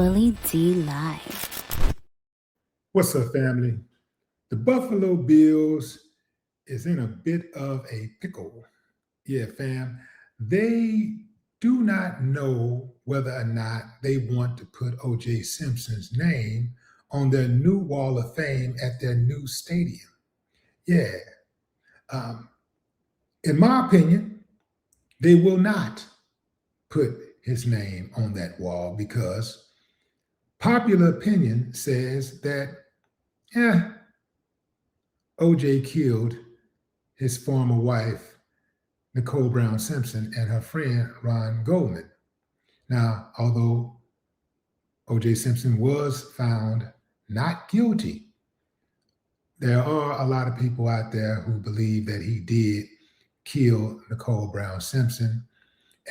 Willie D. Live. What's up, family? The Buffalo Bills is in a bit of a pickle. Yeah, fam. They do not know whether or not they want to put O.J. Simpson's name on their new wall of fame at their new stadium. Yeah. Um, in my opinion, they will not put his name on that wall because popular opinion says that, yeah, OJ killed his former wife, Nicole Brown Simpson, and her friend, Ron Goldman. Now, although OJ Simpson was found not guilty, there are a lot of people out there who believe that he did kill Nicole Brown Simpson.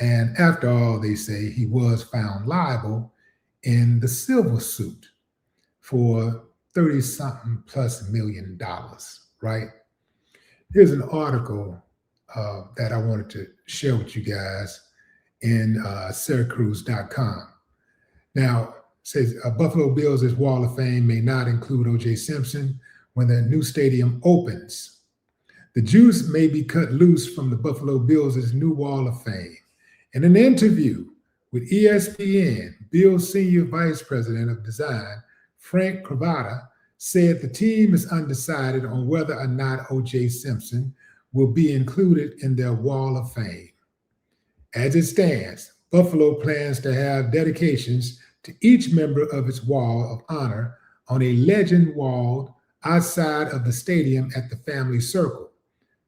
And after all, they say he was found liable in the civil suit for 30 something plus $million, right? Here's an article that I wanted to share with you guys in Syracuse.com. Now, it says Buffalo Bills' Wall of Fame may not include O.J. Simpson when the new stadium opens. The juice may be cut loose from the Buffalo Bills' new Wall of Fame. In an interview with ESPN, Bills Senior Vice President of Design, Frank Cravotta, said the team is undecided on whether or not O.J. Simpson will be included in their Wall of Fame. As it stands, Buffalo plans to have dedications to each member of its Wall of Honor on a legend wall outside of the stadium at the Family Circle.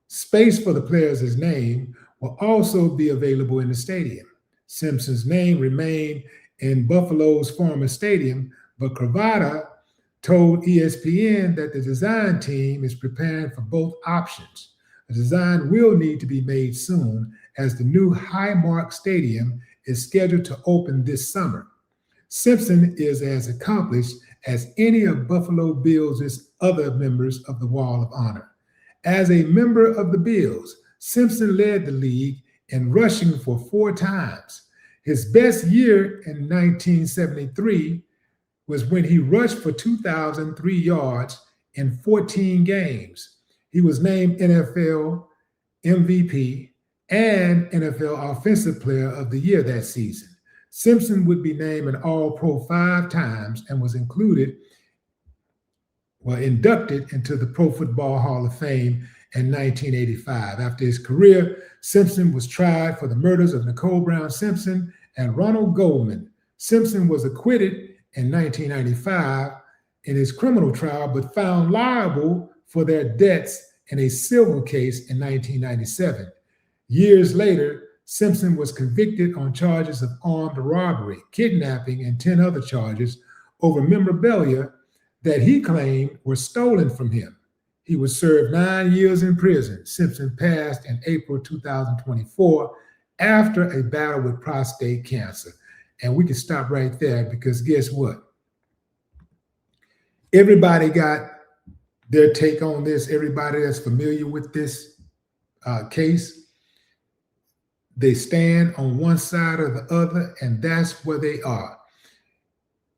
Space for the player's name will also be available in the stadium. Simpson's name remained in Buffalo's former stadium, but Cravotta told ESPN that the design team is preparing for both options. The design will need to be made soon as the new Highmark Stadium is scheduled to open this summer. Simpson is as accomplished as any of Buffalo Bills' other members of the Wall of Honor. As a member of the Bills, Simpson led the league in rushing for 4 times. His best year in 1973 was when he rushed for 2,003 yards in 14 games. He was named NFL MVP and NFL Offensive Player of the Year that season. Simpson would be named an All-Pro 5 times and was inducted into the Pro Football Hall of Fame in 1985. After his career, Simpson was tried for the murders of Nicole Brown Simpson and Ronald Goldman. Simpson was acquitted in 1995 in his criminal trial, but found liable for their debts in a civil case in 1997. Years later, Simpson was convicted on charges of armed robbery, kidnapping, and 10 other charges over memorabilia that he claimed were stolen from him. He was served 9 years in prison. Simpson passed in April 2024 after a battle with prostate cancer. And we can stop right there because guess what? Everybody got their take on this. Everybody that's familiar with this case, they stand on one side or the other, and that's where they are.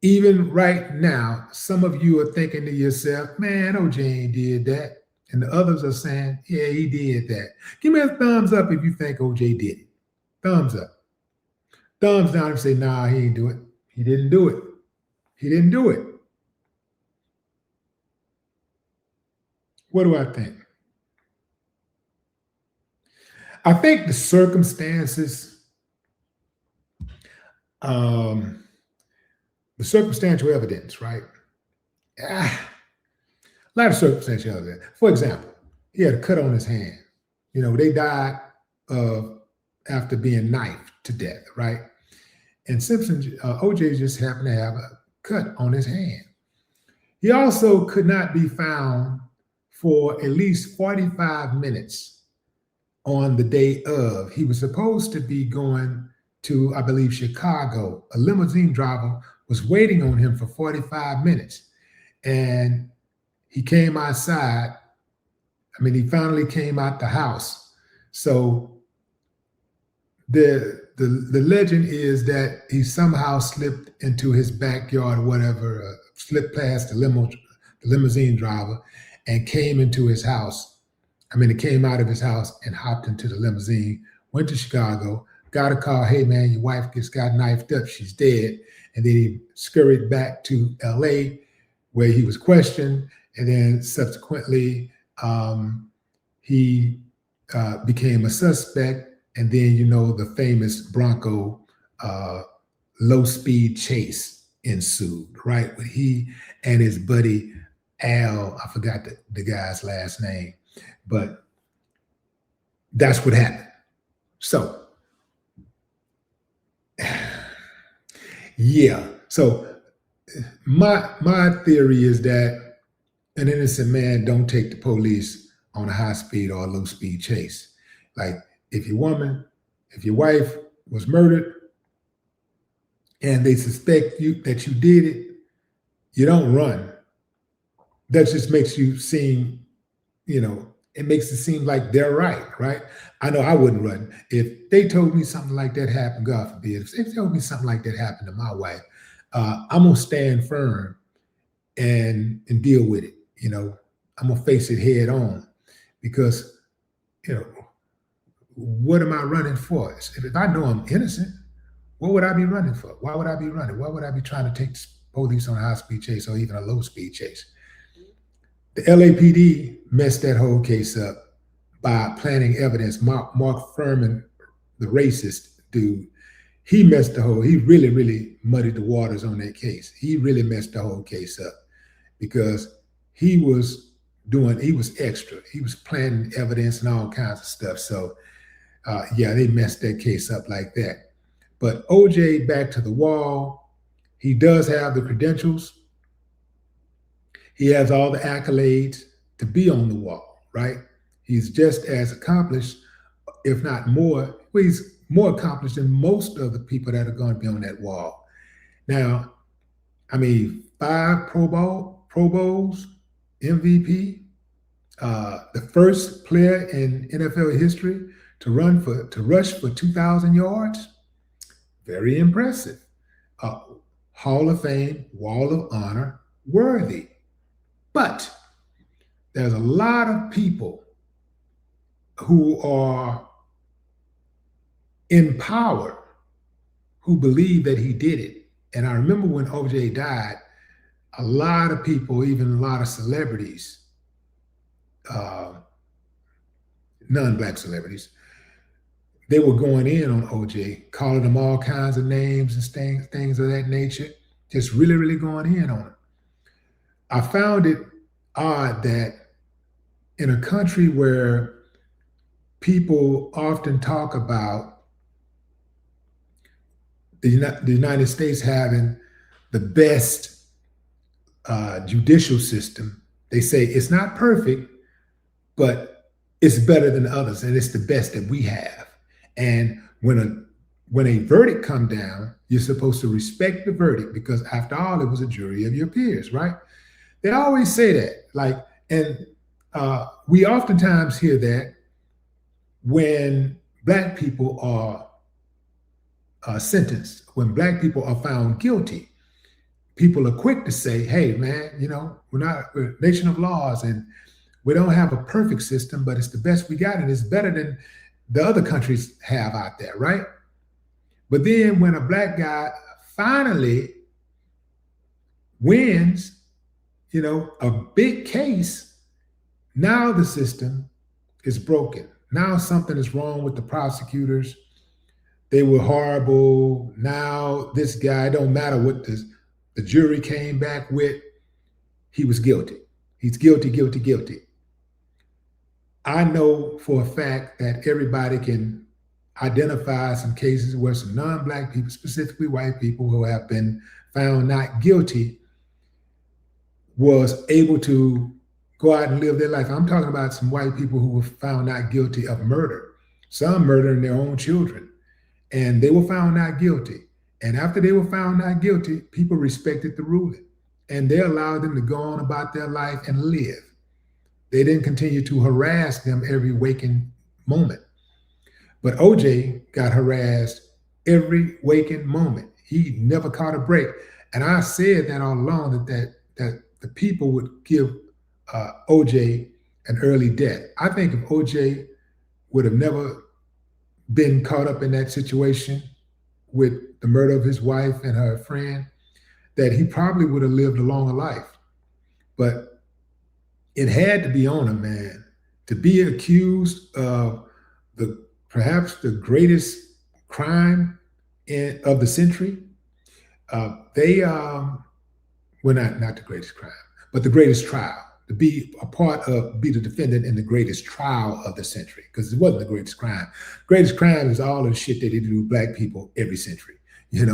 Even right now, some of you are thinking to yourself, man, OJ ain't did that. And the others are saying, yeah, he did that. Give me a thumbs up if you think OJ did it. Thumbs up. Thumbs down and say, nah, he didn't do it. He didn't do it. He didn't do it. What do I think? I think the circumstances, the circumstantial evidence, right? A lot of circumstantial evidence. For example, he had a cut on his hand. You know, they died after being knifed to death, right? And Simpson, OJ just happened to have a cut on his hand. He also could not be found for at least 45 minutes on the day of. He was supposed to be going to, I believe, Chicago. A limousine driver was waiting on him for 45 minutes. And he came outside. He finally came out the house. So the the legend is that he somehow slipped into his backyard or whatever, slipped past the limousine driver, and came into his house. I mean, he came out of his house and hopped into the limousine, went to Chicago, got a call. Hey, man, your wife just got knifed up. She's dead. And then he scurried back to L.A., where he was questioned, and then subsequently he became a suspect. And then, the famous Bronco low-speed chase ensued, right? With he and his buddy Al, I forgot the guy's last name, but that's what happened. So, yeah. So my theory is that an innocent man don't take the police on a high-speed or low-speed chase. Like, if your wife was murdered and they suspect that you did it, you don't run. That just makes you seem, it makes it seem like they're right? I know I wouldn't run. If they told me something like that happened, God forbid, if they told me something like that happened to my wife, I'm gonna stand firm and deal with it. I'm gonna face it head on, because, what am I running for? If I know I'm innocent, what would I be running for? Why would I be running? Why would I be trying to take the police on a high-speed chase or even a low-speed chase? The LAPD messed that whole case up by planting evidence. Mark Furman, the racist dude, he really, really muddied the waters on that case. He really messed the whole case up because he was extra. He was planting evidence and all kinds of stuff. So, they messed that case up like that. But OJ, back to the wall, he does have the credentials. He has all the accolades to be on the wall, right? He's just as accomplished, if not more. Well, he's more accomplished than most of the people that are going to be on that wall. Now, 5 Pro Bowls, MVP, the first player in NFL history to rush for 2,000 yards. Very impressive. Hall of Fame, Wall of Honor worthy. But there's a lot of people who are in power who believe that he did it. And I remember when OJ died, a lot of people, even a lot of celebrities, non-Black celebrities, they were going in on OJ, calling him all kinds of names and things of that nature, just really, really going in on him. I found it odd that in a country where people often talk about the United States having the best judicial system, they say it's not perfect, but it's better than others, and it's the best that we have. And when a verdict comes down, you're supposed to respect the verdict, because after all, it was a jury of your peers, right? They always say that, and we oftentimes hear that when Black people are sentenced, when Black people are found guilty, people are quick to say, hey, man, we're a nation of laws and we don't have a perfect system, but it's the best we got and it's better than the other countries have out there, right? But then when a Black guy finally wins, a big case, now the system is broken. Now something is wrong with the prosecutors. They were horrible. Now this guy, don't matter what the jury came back with, he was guilty. He's guilty, guilty, guilty. I know for a fact that everybody can identify some cases where some non-Black people, specifically white people who have been found not guilty, was able to go out and live their life. I'm talking about some white people who were found not guilty of murder, some murdering their own children, and they were found not guilty. And after they were found not guilty, people respected the ruling and they allowed them to go on about their life and live. They didn't continue to harass them every waking moment. But OJ got harassed every waking moment. He never caught a break. And I said that all along that the people would give OJ an early death. I think if OJ would have never been caught up in that situation with the murder of his wife and her friend, that he probably would have lived a longer life. But it had to be on him, man, to be accused of perhaps the greatest crime of the century. They well, not the greatest crime, but the greatest trial. To be be the defendant in the greatest trial of the century, because it wasn't the greatest crime. Greatest crime is all the shit that they do to black people every century. Yeah,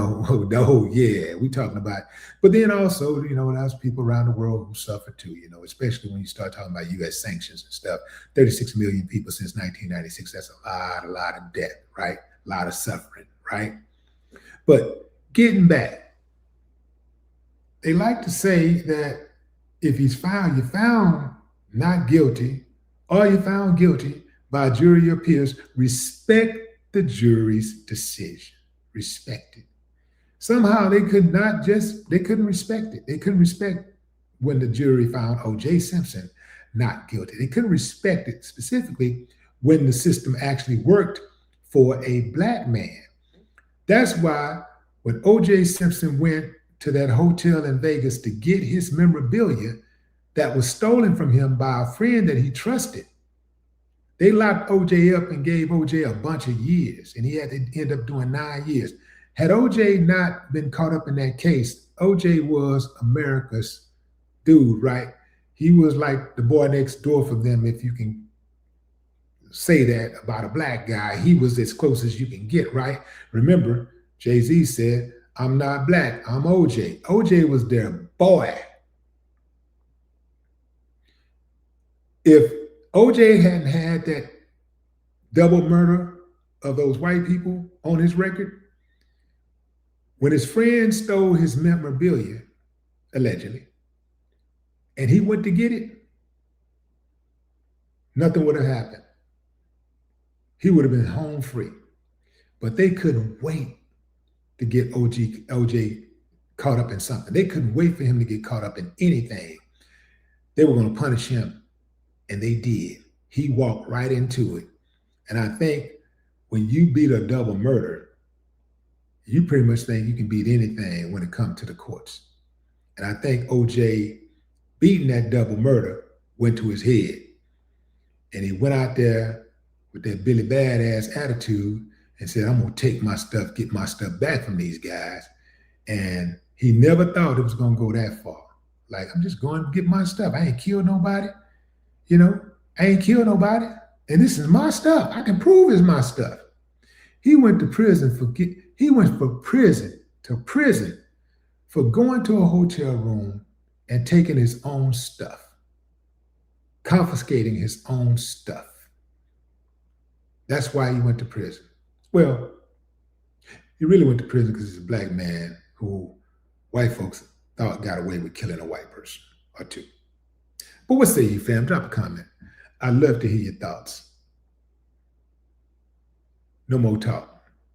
we talking about. But then also, there's people around the world who suffer too. Especially when you start talking about U.S. sanctions and stuff. 36 million people since 1996. That's a lot of death, right? A lot of suffering, right? But getting back, they like to say that if you're found not guilty, or you're found guilty by a jury of peers, respect the jury's decision. Respect it. Somehow they couldn't respect it. They couldn't respect when the jury found O.J. Simpson not guilty. They couldn't respect it specifically when the system actually worked for a black man. That's why when O.J. Simpson went to that hotel in Vegas to get his memorabilia that was stolen from him by a friend that he trusted, they locked O.J. up and gave O.J. a bunch of years, and he had to end up doing 9 years. Had O.J. not been caught up in that case, O.J. was America's dude, right? He was like the boy next door for them, if you can say that about a black guy. He was as close as you can get, right? Remember, Jay-Z said, "I'm not black, I'm O.J." O.J. was their boy. If O.J. hadn't had that double murder of those white people on his record, when his friend stole his memorabilia, allegedly, and he went to get it, nothing would have happened. He would have been home free. But they couldn't wait to get OJ caught up in something. They couldn't wait for him to get caught up in anything. They were going to punish him, and they did. He walked right into it. And I think when you beat a double murder, you pretty much think you can beat anything when it comes to the courts. And I think OJ beating that double murder went to his head. And he went out there with that Billy Badass attitude and said, "I'm going to take my stuff, get my stuff back from these guys." And he never thought it was going to go that far. Like, I'm just going to get my stuff. I ain't killed nobody. I ain't killed nobody. And this is my stuff. I can prove it's my stuff. He went to prison for going to a hotel room and taking his own stuff, confiscating his own stuff. That's why he went to prison. Well, he really went to prison because he's a black man who white folks thought got away with killing a white person or two. But what say you, fam? Drop a comment. I'd love to hear your thoughts. No more talk.